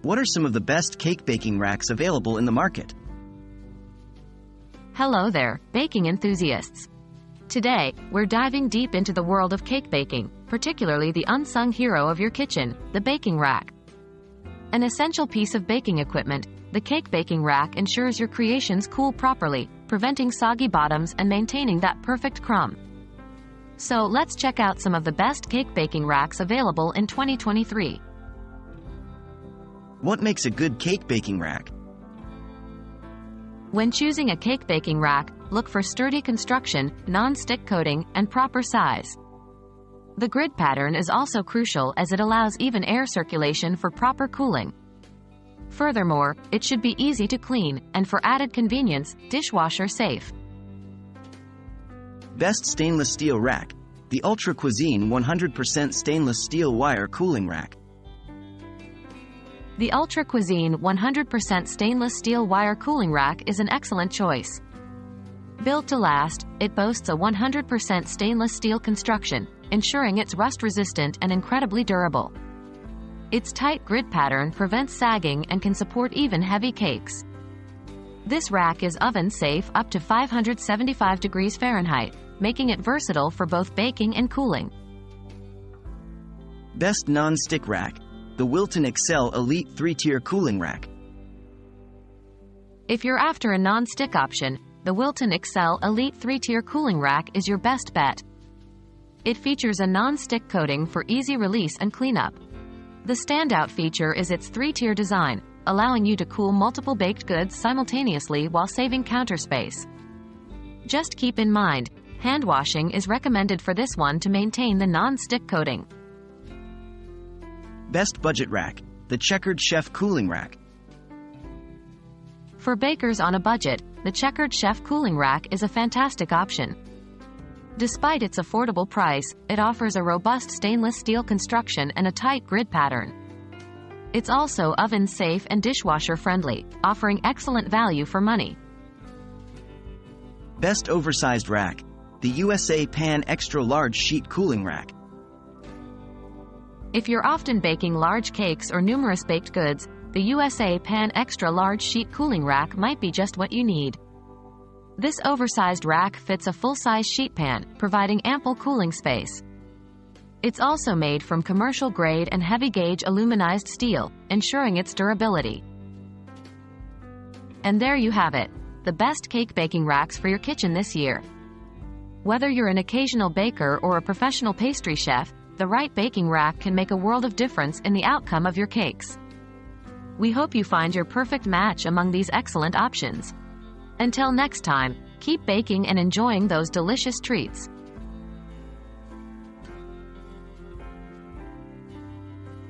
What are some of the best cake baking racks available in the market? Hello there, baking enthusiasts. Today, we're diving deep into the world of cake baking, particularly the unsung hero of your kitchen, the baking rack. An essential piece of baking equipment, the cake baking rack ensures your creations cool properly, preventing soggy bottoms and maintaining that perfect crumb. So let's check out some of the best cake baking racks available in 2023. What makes a good cake baking rack? When choosing a cake baking rack, look for sturdy construction, non-stick coating, and proper size. The grid pattern is also crucial as it allows even air circulation for proper cooling. Furthermore, it should be easy to clean, and for added convenience, dishwasher safe. Best stainless steel rack, the Ultra Cuisine 100% stainless steel wire cooling rack. The Ultra Cuisine 100% stainless steel wire cooling rack is an excellent choice. Built to last, it boasts a 100% stainless steel construction, ensuring it's rust-resistant and incredibly durable. Its tight grid pattern prevents sagging and can support even heavy cakes. This rack is oven-safe up to 575 degrees Fahrenheit, making it versatile for both baking and cooling. Best non-stick rack, the Wilton Excelle Elite 3-tier cooling rack. If you're after a non-stick option, the Wilton Excelle Elite 3-tier cooling rack is your best bet. It features a non-stick coating for easy release and cleanup. The standout feature is its 3-tier design, allowing you to cool multiple baked goods simultaneously while saving counter space. Just keep in mind, hand washing is recommended for this one to maintain the non-stick coating. Best budget rack, the Checkered Chef Cooling Rack. For bakers on a budget, the Checkered Chef Cooling Rack is a fantastic option. Despite its affordable price, it offers a robust stainless steel construction and a tight grid pattern. It's also oven-safe and dishwasher-friendly, offering excellent value for money. Best oversized rack, the USA Pan Extra Large Sheet Cooling Rack. If you're often baking large cakes or numerous baked goods, the USA Pan Extra Large Sheet Cooling Rack might be just what you need. This oversized rack fits a full-size sheet pan, providing ample cooling space. It's also made from commercial-grade and heavy-gauge aluminized steel, ensuring its durability. And there you have it, the best cake baking racks for your kitchen this year. Whether you're an occasional baker or a professional pastry chef, the right baking rack can make a world of difference in the outcome of your cakes. We hope you find your perfect match among these excellent options. Until next time, keep baking and enjoying those delicious treats.